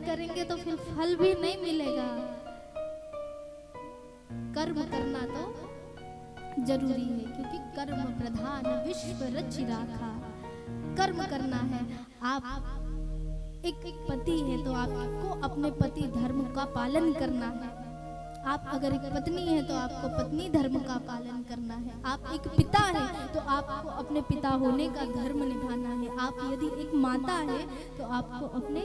करेंगे तो फिर फल भी नहीं मिलेगा। कर्म करना तो जरूरी है, क्योंकि कर्म प्रधान विश्व रचि राखा। कर्म करना है। आप एक पति है तो आपको अपने पति धर्म का पालन करना है। आप अगर एक पत्नी है तो आपको पत्नी धर्म का पालन करना है। आप एक पिता है तो आपको अपने पिता होने का धर्म निभाना है। आप यदि एक माता है तो आपको अपने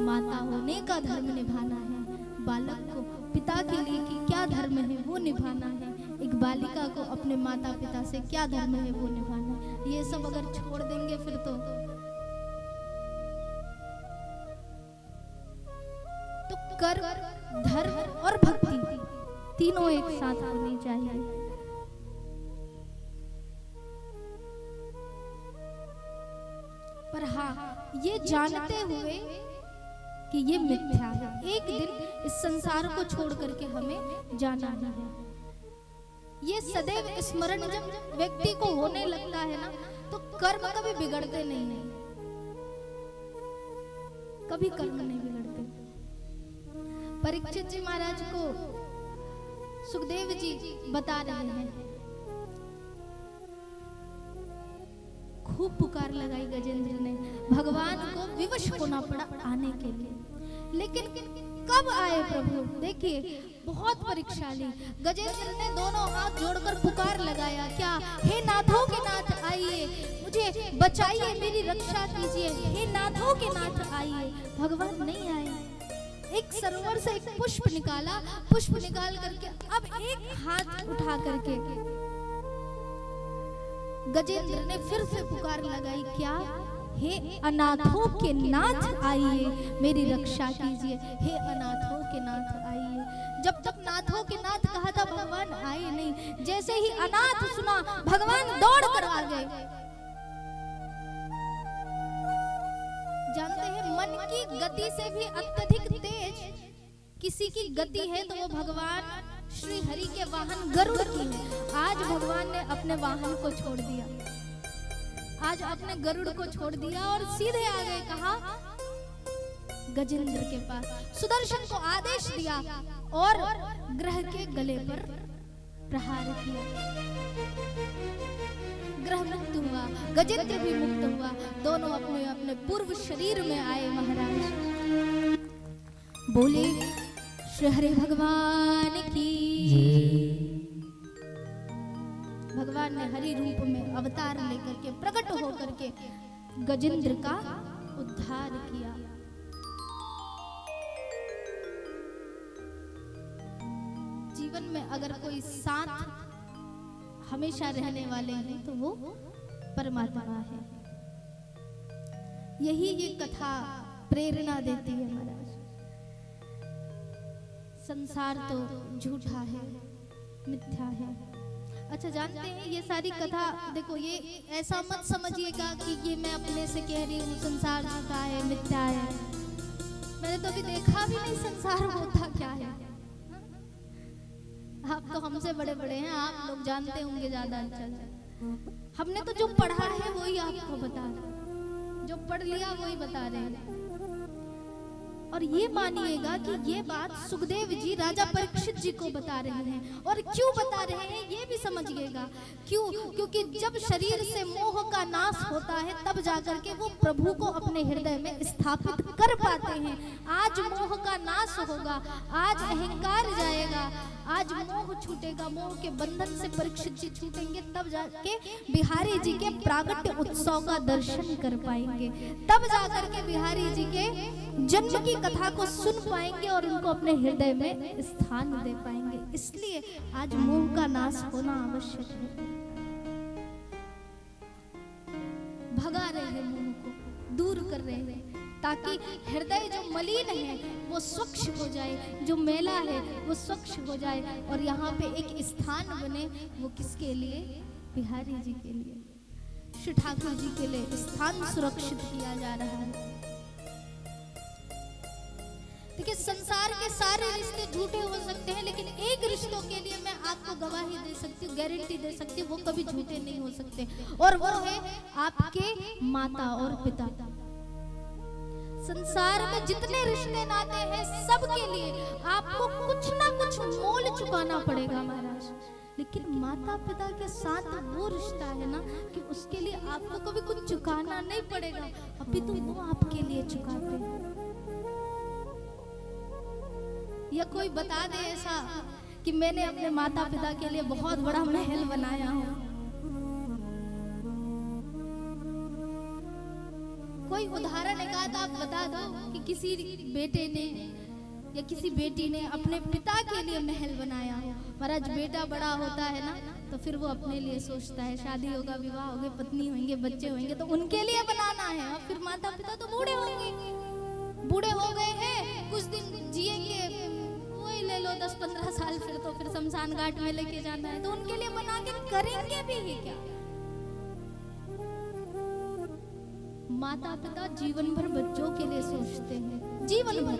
माता होने का धर्म निभाना है। बालक को पिता के लिए कि क्या धर्म है वो निभाना है। एक बालिका को अपने माता पिता से क्या धर्म है वो निभाना है। ये सब अगर छोड़ देंगे फिर तो कर्म, धर्म और भक्ति तीनों एक साथ होनी चाहिए। पर हाँ, ये जानते हुए कि ये मिथ्या है, एक दिन इस संसार को छोड़ करके हमें जाना ही है। ये सदैव स्मरण जब व्यक्ति को होने लगता है ना, तो कर्म कभी बिगड़ते नहीं है, कभी कर्म नहीं बिगड़ते। परीक्षित जी महाराज को सुखदेव जी बता रहे हैं, खूब पुकार लगाई गजेंद्र ने, भगवान को विवश होना पड़ा आने के लिए। लेकिन कब आए प्रभु? देखिए बहुत परीक्षा ली। गजेंद्र ने दोनों हाथ जोड़कर पुकार लगाया, क्या? हे नाथों के नाथ आइए, मुझे बचाइए, मेरी रक्षा कीजिए, हे नाथों के नाथ आइए। भगवान नहीं आए। एक सरोवर से एक पुष्प निकाला, पुष्प निकाल करके अब एक हाथ उठा करके गजेंद्र ने फिर से पुकार लगाई, क्या? हे अनाथों के नाथ आइए, मेरी रक्षा कीजिए, हे अनाथों के नाथ आइए। जब तक नाथों के नाथ कहा था भगवान आए नहीं। जैसे ही अनाथ सुना भगवान दौड़ कर आ गए। जानते हैं मन की गति से भी अत्यधिक तेज किसी की गति है तो वो भगवान श्री हरि के वाहन गरुड़ की है। आज भगवान ने अपने वाहन को छोड़ दिया, आज अपने गरुड़ को छोड़ दिया और सीधे आ गए। कहा गजेंद्र के पास, सुदर्शन को आदेश दिया और ग्रह के गले पर प्रहार किया। ग्रह मुक्त हुआ, गजेंद्र भी मुक्त हुआ, दोनों अपने अपने पूर्व शरीर में आए। महाराज बोले श्री हरि भगवान की। भगवान ने हरि रूप में अवतार लेकर के प्रकट होकर के गजेंद्र का उद्धार किया। जीवन में अगर कोई साथ हमेशा रहने वाले हैं तो वो परमात्मा है। यही ये कथा प्रेरणा देती है महाराज। संसार तो झूठा है, मिथ्या है। अच्छा जानते हैं ये सारी कथा, देखो ये ऐसा मत समझिएगा कि ये मैं अपने से कह रही हूँ संसार झूठा है, मिथ्या है। मैंने तो अभी देखा भी नहीं संसार होता क्या है। आप तो हमसे बड़े बड़े हैं, आप लोग जानते होंगे ज्यादा अच्छा से। हमने तो जो पढ़ा है वही आपको बता रहे, जो पढ़ लिया वही बता रहे हैं। और ये मानिएगा कि ये बात सुखदेव जी राजा परीक्षित जी को बता रहे हैं। और क्यों बता रहे हैं ये भी समझिएगा। क्यों? क्योंकि जब शरीर से मोह का नाश होता है तब जाकर के वो प्रभु को अपने हृदय में स्थापित कर पाते हैं। आज मोह का नाश होगा, आज अहंकार जाएगा, आज मोह छूटेगा, मोह के बंधन से परीक्षित जी छूटेंगे, तब जाके बिहारी जी के प्रागट्य उत्सव का दर्शन कर पाएंगे, तब जाकर के बिहारी जी के जन्म की कथा को सुन पाएंगे और उनको अपने हृदय में स्थान दे पाएंगे। इसलिए आज मोह का नाश होना आवश्यक है। भगा रहे हैं मोह को, दूर कर रहे हैं, ताकि हृदय जो मलिन है वो स्वच्छ हो जाए, जो मैला है वो स्वच्छ हो जाए और यहाँ पे एक स्थान बने। वो किसके लिए? बिहारी जी के लिए, श्री ठाकुर जी के लिए स्थान सुरक्षित किया जा रहा है। देखिए संसार के सारे रिश्ते झूठे हो सकते हैं, लेकिन एक रिश्तों के लिए मैं आपको गवाही दे सकती हूँ, गारंटी दे सकती हूँ, वो कभी झूठे नहीं हो सकते, और वो है आपके माता और पिता। संसार में जितने रिश्ते नाते हैं सबके लिए आपको कुछ ना कुछ मोल चुकाना पड़ेगा महाराज, लेकिन माता पिता के साथ वो रिश्ता है ना कि उसके लिए आपको कभी कुछ चुकाना नहीं पड़ेगा, अभी तो वो आपके लिए चुकाते हैं। या कोई बता दे ऐसा कि मैंने अपने माता पिता के लिए बहुत बड़ा महल बनाया हो, कोई उदाहरण एक आध आप बता दो कि किसी बेटे ने या किसी बेटी ने अपने पिता के लिए महल बनाया हो। महाराज बेटा बड़ा होता है ना तो फिर वो अपने लिए सोचता है, शादी होगा, विवाह होंगे, पत्नी होंगे, बच्चे होंगे, तो उनके लिए बनाना है। और फिर माता पिता तो बूढ़े होंगे, बूढ़े हो गए हैं, कुछ दिन जिएंगे, वही ले लो 10-15 साल, फिर शमशान घाट में लेके जाना है, तो उनके लिए बना के करेंगे भी ही क्या। माता पिता जीवन भर बच्चों के लिए सोचते हैं, जीवन भर।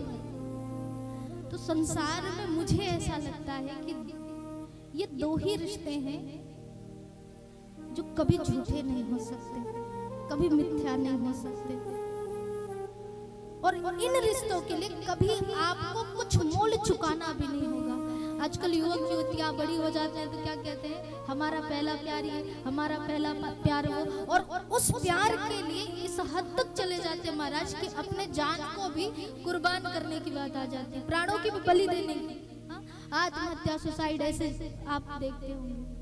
तो संसार में मुझे ऐसा लगता है कि ये दो ही रिश्ते हैं जो कभी झूठे नहीं हो सकते, कभी मिथ्या नहीं हो सकते, और इन रिश्तों के लिए कभी आपको कुछ मोल चुकाना भी नहीं होगा। आजकल युवक युवतियां बड़ी हो जाते हैं तो क्या कहते हैं, हमारा पहला प्यार ये, हमारा पहला प्यार वो, और उस प्यार के लिए इस हद तक चले जाते हैं महाराज कि अपने जान को भी कुर्बान करने की बात आ जाती है, प्राणों की भी बलि देने की। आत्महत्या, सुसाइड ऐसे आप देखते होंगे।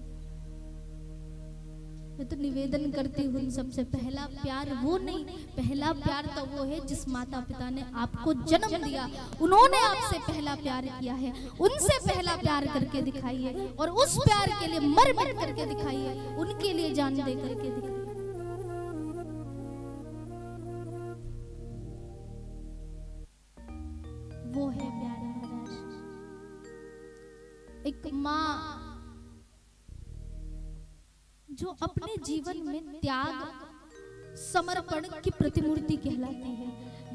मैं तो निवेदन करती हूँ सबसे, पहला प्यार वो नहीं, पहला प्यार तो वो है जिस माता पिता ने आपको जन्म दिया, उन्होंने आपसे पहला प्यार किया है, उनसे पहला प्यार करके दिखाइए, और उस प्यार के लिए मर मर करके दिखाइए, उनके लिए जान दे करके दिखाइए। वो है प्यार महाराज। एक माँ जो अपने जीवन में त्याग, समर्पण की प्रतिमूर्ति कहलाती है,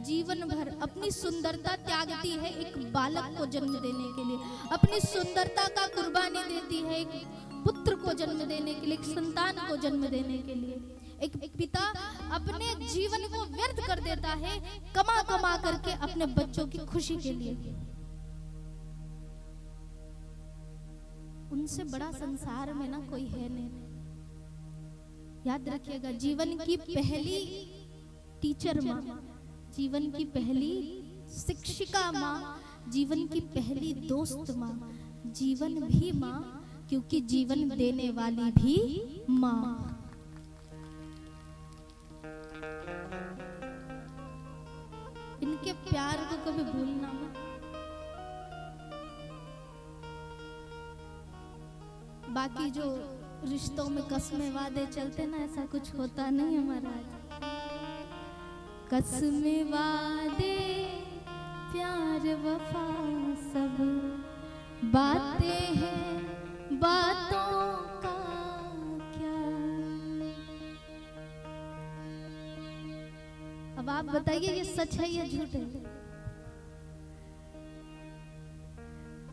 जीवन भर अपनी सुंदरता त्यागती है एक बालक को जन्म देने के लिए, अपनी सुंदरता का कुर्बानी देती है एक पुत्र को जन्म देने के लिए, एक संतान को जन्म देने के लिए। एक पिता अपने जीवन को व्यर्थ कर देता है कमा कमा करके अपने बच्चों की खुशी के लिए। उनसे बड़ा संसार में ना कोई है नहीं। याद रखिएगा, जीवन की पहली टीचर माँ, जीवन की पहली शिक्षिका माँ, जीवन की पहली दोस्त माँ, जीवन भी माँ, क्योंकि जीवन देने वाली भी माँ। इनके प्यार को कभी भूलना मत। बाकी जो रिश्तों में कसमें वादे चलते ना, ऐसा कुछ होता नहीं है महाराज। कसमें वादे प्यार वफा सब बातें हैं, बातों का क्या। अब आप बताइए ये सच है या झूठ है?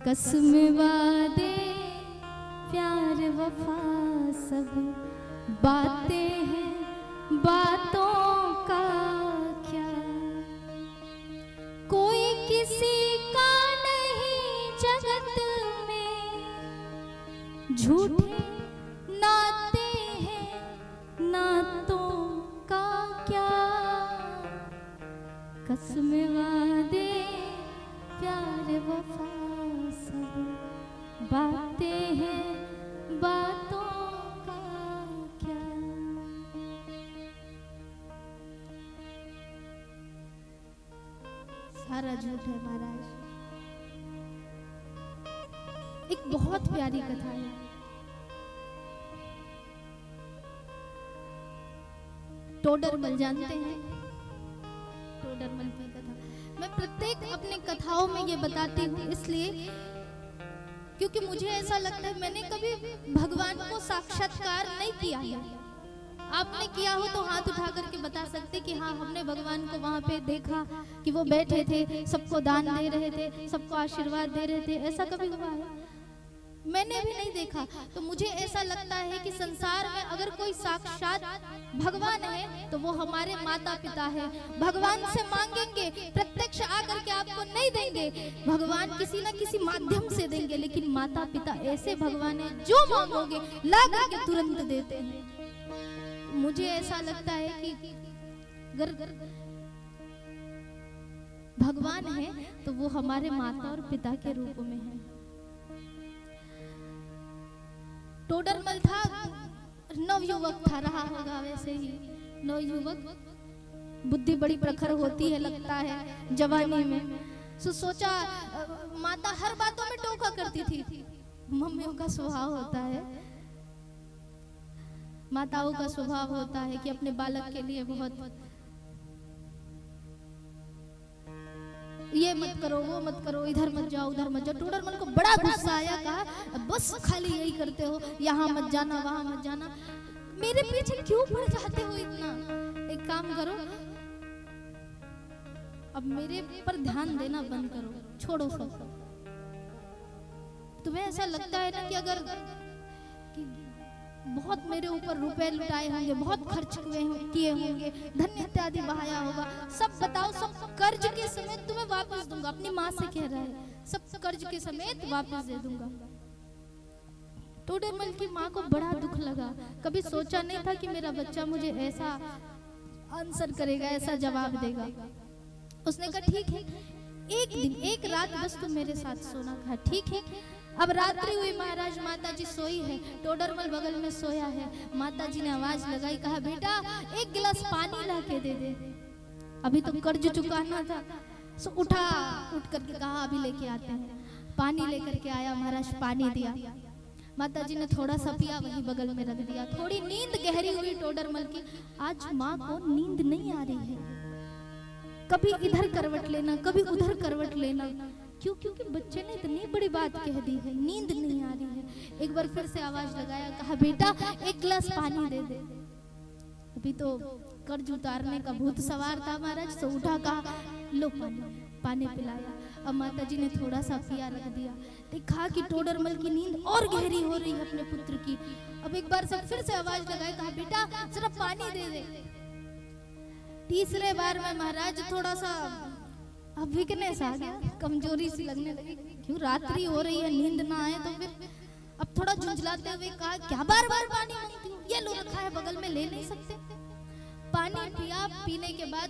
कसमें वादे प्यार वफा सब बातें हैं, बातों का क्या। कोई किसी का नहीं जगत में, झूठे नाते हैं, नातों का क्या। कसमें वादे प्यार वफा सब बातें हैं, बातों का क्या। सारा झूठ है महाराज। एक बहुत प्यारी कथा है, टोडरमल जानते हैं? टोडरमल की कथा मैं प्रत्येक अपनी कथाओं में ये बताती हूँ, इसलिए क्योंकि मुझे ऐसा लगता है मैंने कभी भगवान को साक्षात्कार नहीं किया है। आपने किया हो तो हाथ उठा करके बता सकते कि हाँ हमने भगवान को वहां पे देखा कि वो बैठे थे, सबको दान दे रहे थे, सबको आशीर्वाद दे रहे थे, ऐसा कभी हुआ है? मैंने भी नहीं देखा। तो मुझे ऐसा लगता है कि संसार में अगर कोई साक्षात भगवान है तो वो हमारे माता पिता है। भगवान से मांगेंगे, प्रत्यक्ष आकर के आपको नहीं देंगे, भगवान किसी न किसी माध्यम से देंगे, लेकिन माता पिता ऐसे भगवान है जो मांगोगे ला करके तुरंत देते हैं। मुझे ऐसा लगता है कि अगर भगवान है तो वो हमारे माता और पिता के रूप में है। टोडरमल था, नवयुवक था, रहा होगा वैसे ही नवयुवक, बुद्धि बड़ी प्रखर होती है लगता है जवानी में। सोचा, माता हर बातों में टोका करती थी, मम्मियों का स्वभाव होता है, माताओं का स्वभाव होता है कि अपने बालक के लिए बहुत ये मत करो, वो मत करो, इधर मत जाओ, उधर मत जाओ। टोडरमल को बड़ा गुस्सा आया, कहा बस खाली यही करते हो, यहाँ मत जाना, वहां मत जाना, मेरे पीछे क्यों पड़ जाते हो इतना? एक काम करो, अब मेरे पर ध्यान देना बंद करो, छोड़ो सब। तुम्हें ऐसा लगता है ना कि अगर बहुत मेरे ऊपर रुपए लुटाए होंगे, बहुत खर्च किए होंगे, धन इत्यादि बहाया होगा, सब बताओ, सब कर्ज के समेत तुम्हें वापस दूंगा। अपनी माँ से कह रहा है, सब कर्ज के समेत वापस दे दूंगा। टोडरमल की माँ को बड़ा दुख लगा, कभी सोचा नहीं था कि मेरा बच्चा मुझे ऐसा आंसर करेगा, ऐसा जवाब देगा। उसने कहा ठीक है, एक दिन एक रात बस तुम मेरे साथ सोना। कहा ठीक है। अब रात्रि हुई, महाराज माता जी सोई है, टोडरमल बगल में सोया है। माता जी ने आवाज लगाई, कहा बेटा एक गिलास पानी ला के दे दे, अभी तो कर्ज चुकाना था। सो उठ करके कहा अभी लेके आते हैं। पानी लेकर के आया, महाराज पानी दिया, माता जी ने थोड़ा सा पिया, वहीं बगल में रख दिया। थोड़ी नींद गहरी हुई टोडरमल की। आज माँ को नींद नहीं आ रही है, कभी इधर करवट लेना, कभी उधर करवट लेना। क्यों? क्योंकि बच्चे ने इतनी बड़ी बात कह दी है, नींद नहीं आ रही है। एक बार फिर से आवाज लगाया, कहा बेटा एक गिलास पानी दे दे। अभी तो कर्ज उतारने का भूत सवार था महाराज, तो उठा, कहा लो पानी पिलाया। अब माता जी ने थोड़ा सा पिया, रख दिया। देखा कि टोडरमल की नींद और गहरी हो रही है अपने पुत्र की। अब एक बार से फिर से आवाज लगाई, कहा बेटा जरा पानी दे दे। तीसरे बार में महाराज थोड़ा सा अब वीकनेस आ गया, कमजोरी सी लगने लगी। क्यों? रात्रि हो रही है, नींद ना आए तो फिर अब थोड़ा झुंझलाते हुए कहा, क्या बार बार पानी मांगती हूँ, ये लो रखा है बगल में, ले नहीं सकते? पानी पिया। पीने के बाद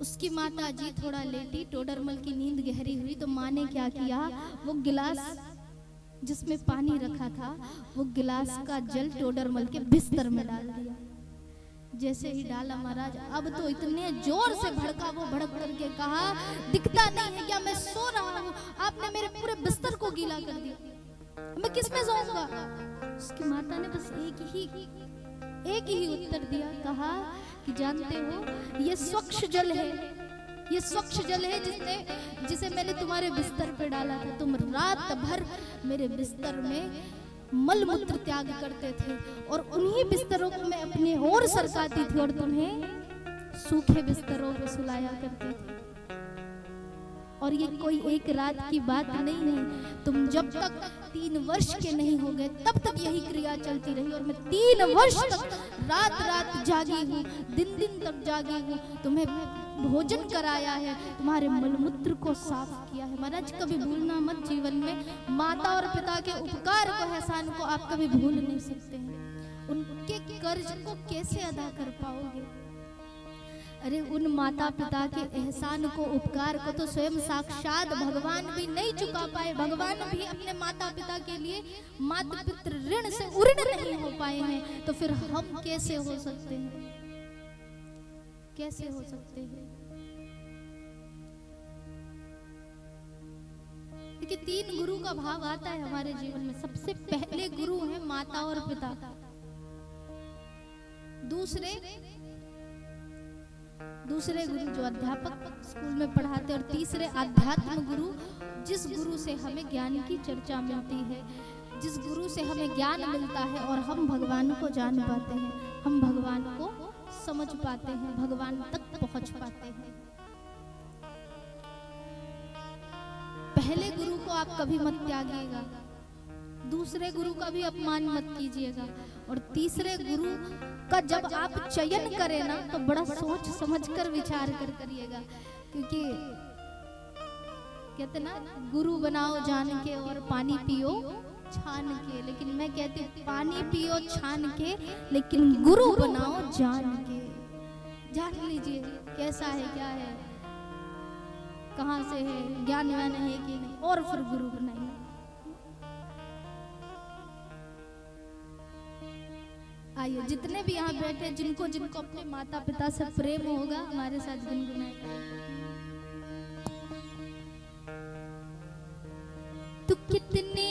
उसकी माता जी थोड़ा लेटी, टोडरमल की नींद गहरी हुई। तो माँ ने क्या किया, वो गिलास जिसमें पानी रखा था, वो गिलास का जल टोडरमल के बिस्तर में डाल दिया। जैसे ही डाला महाराज, अब तो इतने जोर से भड़का, वो भड़क करके कहा, दिखता नहीं है क्या मैं सो रहा हूँ? आपने मेरे पूरे बिस्तर को गीला कर दिया, मैं किस में सोऊंगा? उसकी माता ने बस एक ही उत्तर दिया, कहा कि जानते हो ये स्वच्छ जल है, ये स्वच्छ जल है जिसे मैंने तुम्हारे बिस्तर पे डाला था। तुम रात भर मेरे बिस्तर में मल मूत्र त्याग करते थे और उन्हीं बिस्तरों को मैं अपने ओर सरकाती थी और तुम्हें सूखे बिस्तरों पे सुलाया करती थी। और ये कोई एक रात की बात नहीं है, तुम जब तक 3 वर्ष के नहीं हो गए तब तक यही क्रिया चलती रही। और मैं 3 वर्ष तक रात रात जागी हूँ, दिन दिन तक जागी हूँ, तुम्हें भोजन कराया है, तुम्हारे मलमूत्र को साफ किया है। महाराज कभी भूलना मत, जीवन में माता और पिता के उपकार को, एहसान को आप कभी भूल नहीं सकते हैं। उनके कर्ज को कैसे अदा कर पाओगे? अरे उन माता पिता के एहसान को, उपकार को तो स्वयं साक्षात भगवान भी नहीं चुका पाए। भगवान भी अपने माता पिता के लिए माता पितृ ऋण से उऋण नहीं हो पाए हैं, तो फिर हम कैसे हो सकते हैं? कैसे हो सकते हैं? देखिए 3 गुरु का भाव आता है हमारे जीवन में। सबसे पहले गुरु है माता और पिता, दूसरे गुरु जो अध्यापक स्कूल में पढ़ाते, और तीसरे आध्यात्म गुरु, जिस गुरु से हमें ज्ञान की चर्चा मिलती है, जिस गुरु से हमें ज्ञान मिलता है और हम भगवान को जान पाते हैं, हम भगवान को समझ पाते हैं, भगवान तक पहुंच पाते हैं। पहले गुरु को आप कभी मत त्यागिएगा, दूसरे गुरु का भी अपमान मत कीजिएगा, और तीसरे गुरु का जब आप चयन करें ना तो बड़ा सोच समझ कर विचार कर करिएगा, क्योंकि कहते ना गुरु बनाओ जान के और पानी पियो छान के, लेकिन मैं कहती पानी पियो छान के लेकिन गुरु बनाओ जान के। जान लीजिए कैसा है, क्या है, कहाँ से है, ज्ञान व्यान है कि नहीं, और फिर गुरु बनाइए। आइए जितने भी यहाँ बैठे, जिनको जिनको अपने माता पिता से प्रेम होगा हमारे साथ गुनगुनाए। तू कितने